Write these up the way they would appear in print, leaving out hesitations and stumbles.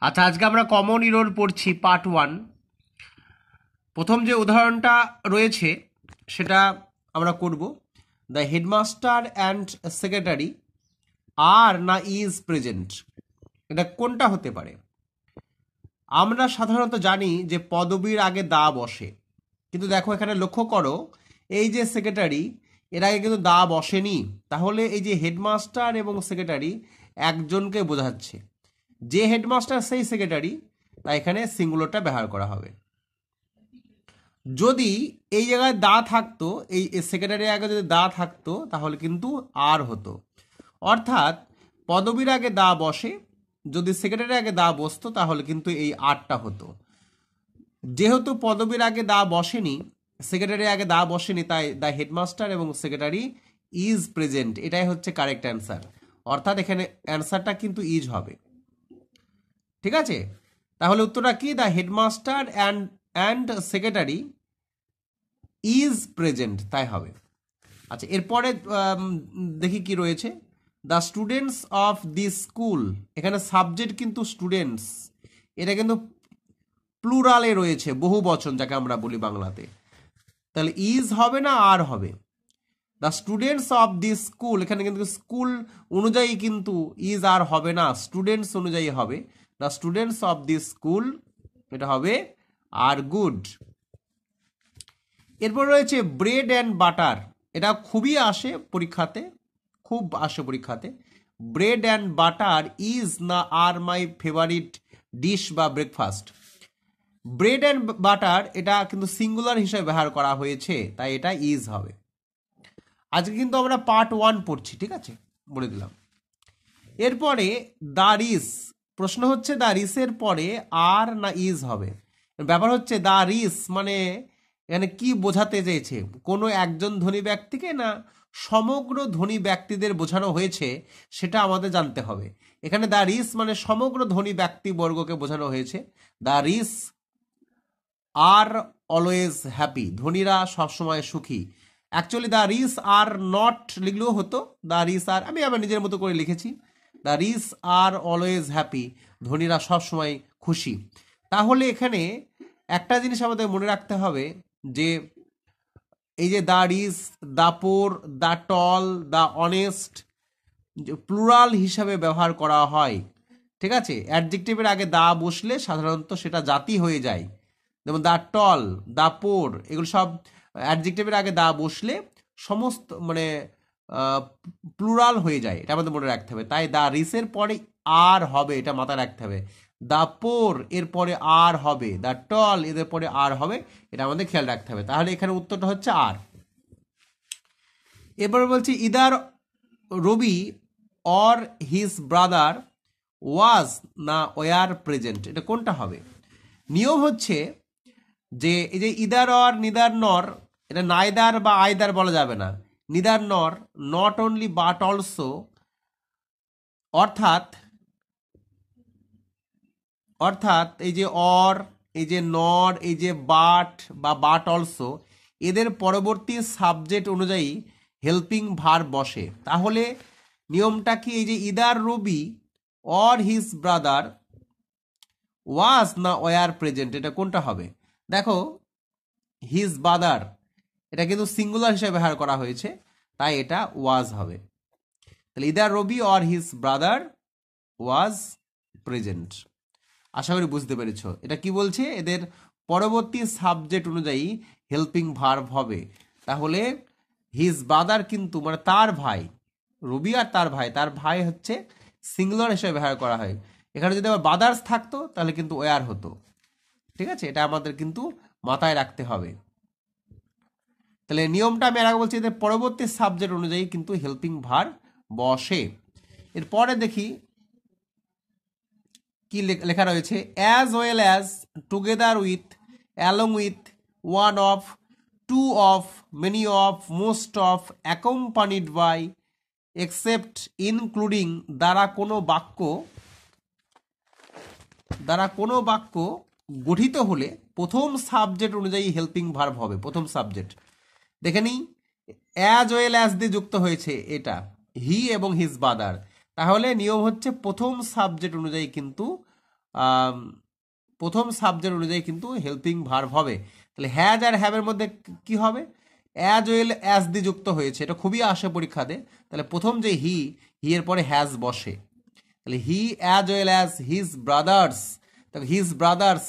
আচ্ছা, আজকে আমরা কমন ইরর পড়ছি পার্ট 1। প্রথম যে উদাহরণটা রয়েছে সেটা আমরা করব। দ্য হেডমাস্টার অ্যান্ড সেক্রেটারি আর না ইজ প্রেজেন্ট, এটা কোনটা হতে পারে? আমরা সাধারণত জানি যে পদবীর আগে দা বসে, কিন্তু দেখো এখানে লক্ষ্য করো, এই যে সেক্রেটারি, এর আগে কিন্তু দা বসেনি। তাহলে এই যে হেডমাস্টার এবং সেক্রেটারি একজনকে বোঝাচ্ছে। যে হেডমাস্টার সেই সেক্রেটারি, তাই এখানে সিঙ্গুলারটা ব্যবহার করা হবে। যদি এই জায়গায় দা থাকতো, এই সেক্রেটারির আগে যদি দা থাকতো তাহলে কিন্তু আর হতো। অর্থাৎ পদবীর আগে দা বসে, যদি সেক্রেটারির আগে দা বসতো তাহলে কিন্তু এই আরটা হতো। যেহেতু পদবীর আগে দা বসেনি, সেক্রেটারির আগে দা বসেনি, তাই দ্য হেডমাস্টার এবং সেক্রেটারি ইজ প্রেজেন্ট, এটাই হচ্ছে কারেক্ট অ্যান্সার। অর্থাৎ এখানে অ্যান্সারটা কিন্তু ইজ হবে। ঠিক আছে, তাহলে উত্তরটা কি? The headmaster and secretary is present, তাই হবে। আচ্ছা, এরপরে দেখি কি রয়েছে। The students of this school, এখানে সাবজেক্ট কিন্তু স্টুডেন্টস, এটা কিন্তু প্লুরালে রয়েছে, বহু বচন যাকে আমরা বলি বাংলাতে। তাহলে ইজ হবে না আর হবে? The students of this school, এখানে কিন্তু স্কুল অনুযায়ী কিন্তু ইজ আর হবে না, স্টুডেন্টস অনুযায়ী হবে। The students of this school, এটা হবে আর গুড। এরপর রয়েছে ব্রেড অ্যান্ড বাটার, এটা খুবই আসে পরীক্ষাতে, খুব আসে পরীক্ষাতে। ব্রেড অ্যান্ড বাটার ইজ না আর মাই ফেভারিট ডিশ বা ব্রেকফাস্ট। ব্রেড অ্যান্ড বাটার এটা কিন্তু সিঙ্গুলার হিসেবে ব্যবহার করা হয়েছে, তাই এটা ইজ হবে। আজকে কিন্তু আমরা পার্ট 1 পড়ছি, ঠিক আছে, বলে দিলাম। এরপরে দ্য রিস, প্রশ্ন হচ্ছে দ্য রিসের পরে আর না ইজ হবে। ব্যাপার হচ্ছে দ্য রিস মানে এখানে কি বোঝাতে চেয়েছে, কোনো একজন ধনী ব্যক্তিকে না সমগ্র ধনী ব্যক্তিদের বোঝানো হয়েছে, সেটা আমাদের জানতে হবে। এখানে দ্য রিস মানে সমগ্র ধনী ব্যক্তিবর্গকে বোঝানো হয়েছে। The rich are always happy, ধনীরা সবসময় সুখী। Actually the rich are not লিখলেও হতো, দ্য রিস আর, আমি আমার নিজের মতো করে লিখেছি, the rich are always happy, ধনীরা সবসময় খুশি। তাহলে এখানে একটা জিনিস আমাদের মনে রাখতে হবে যে এই যে the rich, the poor, the tall, the honest plural হিসাবে ব্যবহার করা হয়। ঠিক আছে, অ্যাডজেক্টিভের আগে দা বসলে সাধারণত সেটা জাতি হয়ে যায়। যেমন দ্য টল, দ্য পোর, এগুলো সব অ্যাডজেক্টিভের আগে দা বসলে সমস্ত মানে প্লুরাল হয়ে যায়, এটা আমাদের মনে রাখতে হবে। তাই দ্য রিসের পরে আর হবে, এটা মাথায় রাখতে হবে। দ্য পোর এর পরে আর হবে, দ্য টল এদের পরে আর হবে, এটা আমাদের খেয়াল রাখতে হবে। তাহলে এখানে উত্তরটা হচ্ছে আর। এরপরে বলছি either Rabi or his brother was না ওয়ার প্রেজেন্ট, এটা কোনটা হবে? নিয়ম হচ্ছে যে এই যে ইদার অর নিদার নর, এটা নাইদার বা আইদার বলা যাবে না, নিদার নর, নট অনলি বাট অলসো, অর্থাৎ অর্থাৎ এই যে অর, এই যে নর, এই যে বাট বা বাট অলসো, এদের পরবর্তী সাবজেক্ট অনুযায়ী হেল্পিং ভার্ব বসে। তাহলে নিয়মটা কি? এই যে either Rabi or his brother was না ওয়ার প্রেজেন্ট, এটা কোনটা হবে? দেখো হিজ ব্রাদার, এটা কিন্তু সিঙ্গুলার হিসেবে ব্যবহার করা হয়েছে, তাই এটা ওয়াজ হবে। তাহলে either Rabi or his brother was present. আশা করি বুঝতে পেরেছ এটা কি বলছে। এদের পরবর্তী সাবজেক্ট অনুযায়ী হেল্পিং ভার্ব হবে। তাহলে হিজ ব্রাদার কিন্তু মানে তার ভাই, রবি আর তার ভাই হচ্ছে সিঙ্গুলার হিসেবে ব্যবহার করা হয়। এখানে যদি আবার ব্রাদার্স থাকতো তাহলে কিন্তু ওয়ার হতো। ঠিক আছে, এটা আমাদের কিন্তু মাথায় রাখতে হবে। তাহলে নিয়মটা আমি আর আগে বলছি, এদের পরবর্তী সাবজেক্ট অনুযায়ী কিন্তু হেল্পিং ভার্ব বসে। এরপরে দেখি কি লেখা রয়েছে। As well as, together with, along with, one of, two of, many of, most of, accompanied by, except, including দ্বারা কোনো বাক্য গঠিত হলে প্রথম সাবজেক্ট অনুযায়ী হেল্পিং ভার্ব হবে। প্রথম সাবজেক্ট দেখে নিই, অ্যাজ ওয়েল অ্যাজ দিয়ে যুক্ত হয়েছে এটা হি এবং হিজ ব্রাদার। তাহলে নিয়ম হচ্ছে প্রথম সাবজেক্ট অনুযায়ী কিন্তু প্রথম সাবজেক্ট অনুযায়ী কিন্তু হেল্পিং ভার্ব হবে। তাহলে হ্যাজ আর হ্যাভের মধ্যে কি হবে? অ্যাজ ওয়েল অ্যাজ দিয়ে যুক্ত হয়েছে, এটা খুবই আসে পরীক্ষাতে। তাহলে প্রথম যে হি এর পরে হ্যাজ বসে, তাহলে হি as well as his brothers, তাহলে হিজ ব্রাদার্স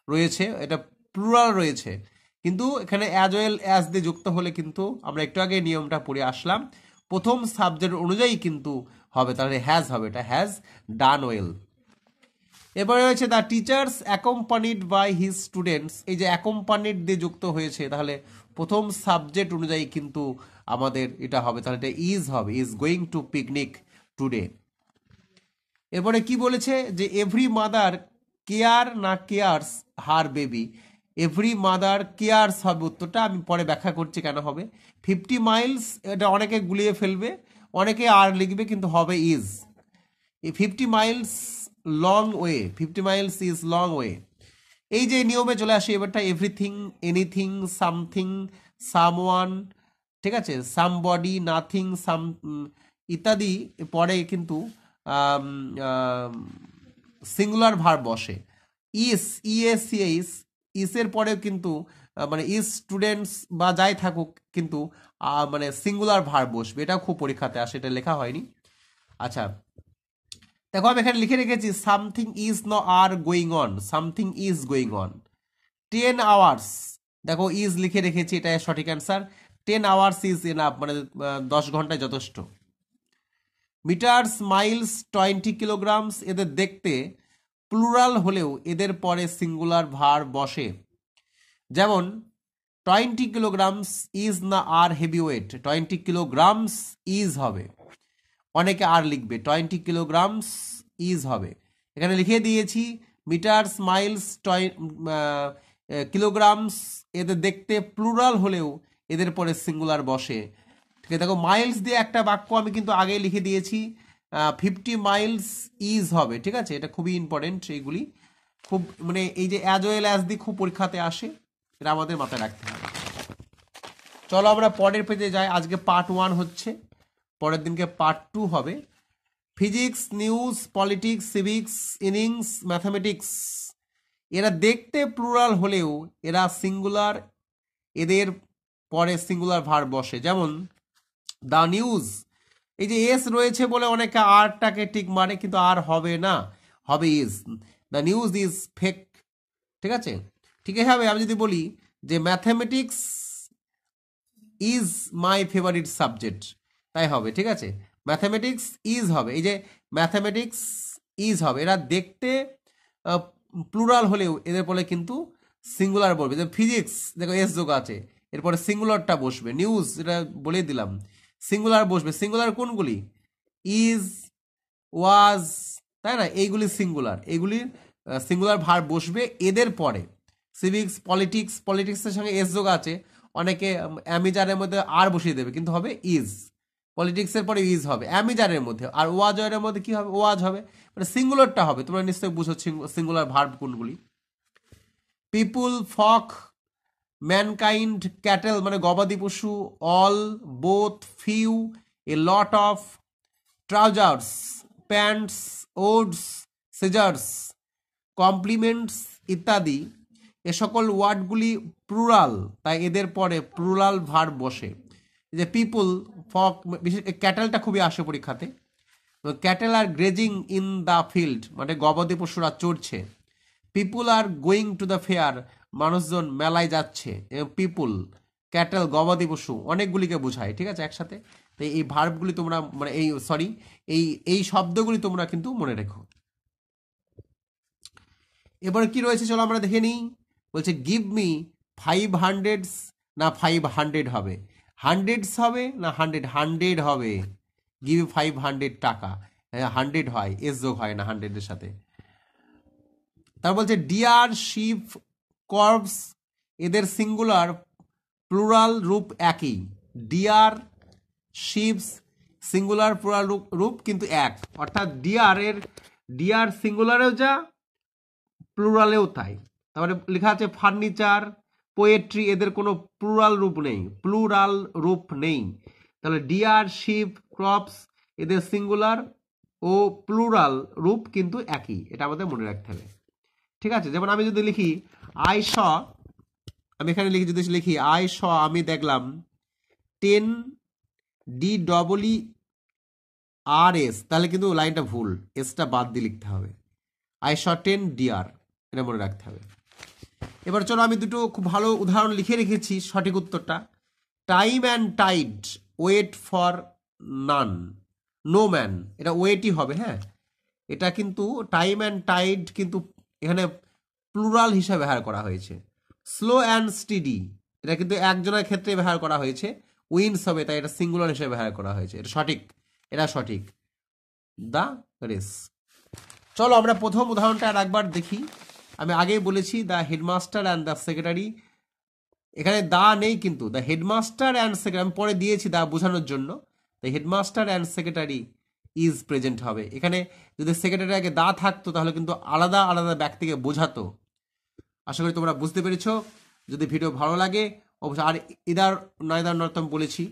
রয়েছে, এটা প্লুরাল রয়েছে, কিন্তু এখানে অ্যাজ ওয়েল অ্যাজ দিয়ে যুক্ত হলে কিন্তু আমরা একটু আগে নিয়মটা পড়ে আসলাম, প্রথম সাবজেক্ট অনুযায়ী কিন্তু হবে, তাহলে হ্যাজ হবে, এটা হ্যাজ ডান ওয়েল। এবারে রয়েছে the teachers accompanied by his students, এই যে অ্যাকম্পানিড দিয়ে যুক্ত হয়েছে, তাহলে প্রথম সাবজেক্ট অনুযায়ী কিন্তু আমাদের এটা হবে, তাহলে এটা ইজ হবে, is going to picnic today. এরপরে কি বলেছে যে এভরি মাদার কেয়ার না cares her baby, every mother cares হবে উত্তরটা, আমি পরে ব্যাখ্যা করছি কেন হবে। 50 মাইলস, এটা অনেকে গুলিয়ে ফেলবে, অনেকে আর লিখবে, কিন্তু হবে is. 50 Miles long way, 50 Miles is long way. এই যে নিয়মে চলে আসে এবারটা, এভরিথিং, এনিথিং, সামথিং, সামওয়ান, ঠিক আছে, সামবডি, নাথিং, সাম ইত্যাদি পরে কিন্তু সিঙ্গুলার ভার্ব বসে। ইস, ইএসিএস, ইসের পরেও কিন্তু মানে ইস স্টুডেন্টস বা যাই থাকুক কিন্তু মানে সিঙ্গুলার ভার্ব বসবে, এটাও খুব পরীক্ষাতে আসে, এটা লেখা হয়নি। আচ্ছা দেখো আমি এখানে লিখে রেখেছি সামথিং ইজ ন are going on, something is going on. 10 hours, দেখো ইজ লিখে রেখেছি, এটা সঠিক অ্যান্সার। 10 আওয়ার্স ইজ এনাফ, মানে 10 ঘন্টায় যথেষ্ট। মিটার্স, মাইলস, 20 কিলোগ্রামস, এদের দেখতে প্লুরাল হলেও এদের পরে সিঙ্গুলার ভার্ব বসে, যেমন 20 কিলোগ্রামস ইজ না আর হেভি ওয়েট, 20 কিলোগ্রামস ইজ হবে, অনেকে আর লিখবে, 20 কিলোগ্রামস ইজ হবে। এখানে লিখে দিয়েছি মিটার্স, মাইলস, কিলোগ্রামস, এদের দেখতে প্লুরাল হলেও এদের পরে সিঙ্গুলার বসে। ঠিক আছে, দেখো মাইলস দিয়ে একটা বাক্য আমি কিন্তু আগে লিখে দিয়েছি, 50 মাইলস ইজ হবে, ঠিক আছে, এটা খুবই ইম্পর্টেন্ট, এইগুলি খুব মানে এই যে অ্যাজ ওয়েল অ্যাজ দিয়ে খুব পরীক্ষাতে আসে, এটা আমাদের মাথায় রাখতে হবে। চলো আমরা পরের পেজে যাই, আজকে পার্ট 1 হচ্ছে, পরের দিনকে পার্ট 2 হবে। Physics, news, politics, civics, innings, mathematics, এরা দেখতে প্লুরাল হলেও এরা সিঙ্গুলার, এদের পরে সিঙ্গুলার ভার্ব বসে, যেমন দ্য নিউজ, এই যে এস রয়েছে বলে অনেকে আরটাকে টিক মারে, কিন্তু আর হবে না, হবে is. The news is fake, ঠিক আছে। ঠিক আছে, আমি যদি বলি যে mathematics is my favourite subject, তাই হবে, ঠিক আছে, ম্যাথামেটিক্স ইজ হবে, এই যে ম্যাথামেটিক্স ইজ হবে, এরা দেখতে প্লুরাল হলেও এদের পরে কিন্তু সিঙ্গুলার বলবে। যে ফিজিক্স, দেখো এস যোগ আছে, এরপরে সিঙ্গুলারটা বসবে। নিউজ, এটা বলে দিলাম, সিঙ্গুলার বসবে, সিঙ্গুলার কোনগুলি? ইজ, ওয়াজ, তাই না, এইগুলি সিঙ্গুলার, এইগুলির সিঙ্গুলার ভার্ব বসবে এদের পরে। সিভিক্স, পলিটিক্স, পলিটিক্সের সঙ্গে এস যোগ আছে, অনেকে অ্যামিজারের মধ্যে আর বসিয়ে দেবে, কিন্তু হবে ইজ, পলিটিক্সের পরে ইজ হবে অ্যামিজারের মধ্যে, আর ওয়াজের মধ্যে কি হবে? ওয়াজ হবে, মানে সিঙ্গুলারটা হবে, তোমরা নিশ্চয়ই বুঝো সিঙ্গুলার ভার্ব কোনগুলি। পিপুল, ফক, ম্যানকাইন্ড, ক্যাটেল মানে গবাদি পশু, all, both, few, a lot of, trousers, pants, odds, scissors, compliments ইত্যাদি, এ সকল ওয়ার্ডগুলি প্লুরাল, তাই এদের পরে প্লুরাল ভার্ব বসে। যে পিপুল, ফক, বিশেষ ক্যাটেলটা খুবই আসে পরীক্ষাতে, cattle are grazing in the field, মানে গবাদি পশুরা চড়ছে। People are going to the fair, মানুষজন মেলায় যাচ্ছে। পিপুল, ক্যাটেল, গবাদি পশু, অনেকগুলিকে বোঝায়, ঠিক আছে, একসাথে। তো এই ভার্বগুলি তোমরা মানে এই শব্দগুলি তোমরা কিন্তু মনে রেখো। এবার কি রয়েছে চলো আমরা দেখে নিই। বলছে গিভ মি 500 না 500 হবে, হান্ড্রেডস হবে না 100 হবে, গিভ 500 টাকা, 100 হয়, এস যোগ হয় না 100-এর সাথে। তার বলছে ডিয়ার, শিপ, কর্পস, এদের সিঙ্গুলার প্লুরাল রূপ একই। ডিয়ার, শিপস সিঙ্গুলার প্লুরাল রূপ কিন্তু এক, অর্থাৎ ডিয়ার সিঙ্গুলারেও যা, প্লুরালেও তাই। তারপরে লেখা আছে ফার্নিচার, পোয়েট্রি, এদের কোনো প্লুরাল রূপ নেই, তাহলে ডিয়ার, শিপ, ক্রপস এদের সিঙ্গুলার ও প্লুরাল রূপ কিন্তু একই, এটা আমাদের মনে রাখতে হবে। ঠিক আছে, যেমন আমি যদি লিখি আই স, আমি এখানে লিখি, যদি লিখি আই স, আমি দেখলাম 10 DEERS, তাহলে কিন্তু লাইনটা ভুল, এসটা বাদ দিয়ে লিখতে হবে। আই স 10 ডিয়ার, এটা মনে রাখতে হবে। এবার চলো আমি দুটো খুব ভালো উদাহরণ লিখে রেখেছি সঠিক উত্তরটা। Time and tide wait for none, no man, এটা ওয়েটই হবে। হ্যাঁ, এটা কিন্তু টাইম অ্যান্ড টাইড কিন্তু এখানে প্লুরাল হিসাবে ব্যবহার করা হয়েছে। স্লো অ্যান্ড স্টিডি, এটা কিন্তু একজনের ক্ষেত্রে ব্যবহার করা হয়েছে, উইন্স হবে, তাই এটা সিঙ্গুলার হিসেবে ব্যবহার করা হয়েছে। এটা সঠিক, এটা সঠিক। The race. চলো আমরা প্রথম উদাহরণটা আর একবার দেখি। আমি আগেই বলেছি the headmaster and the secretary, এখানে দা নেই কিন্তু দ্য হেডমাস্টার অ্যান্ড সেক্রেটারি, আমি পরে দিয়েছি দা বোঝানোর জন্য। The headmaster and secretary is present হবে। এখানে যদি সেক্রেটারি আগে দা থাকতো তাহলে কিন্তু আলাদা আলাদা ব্যক্তিকে বোঝাতো। আশা করি তোমরা বুঝতে পেরেছো। যদি ভিডিও ভালো লাগে অবশ্যই, আর ইদার নয়দার নর্থ আমি বলেছি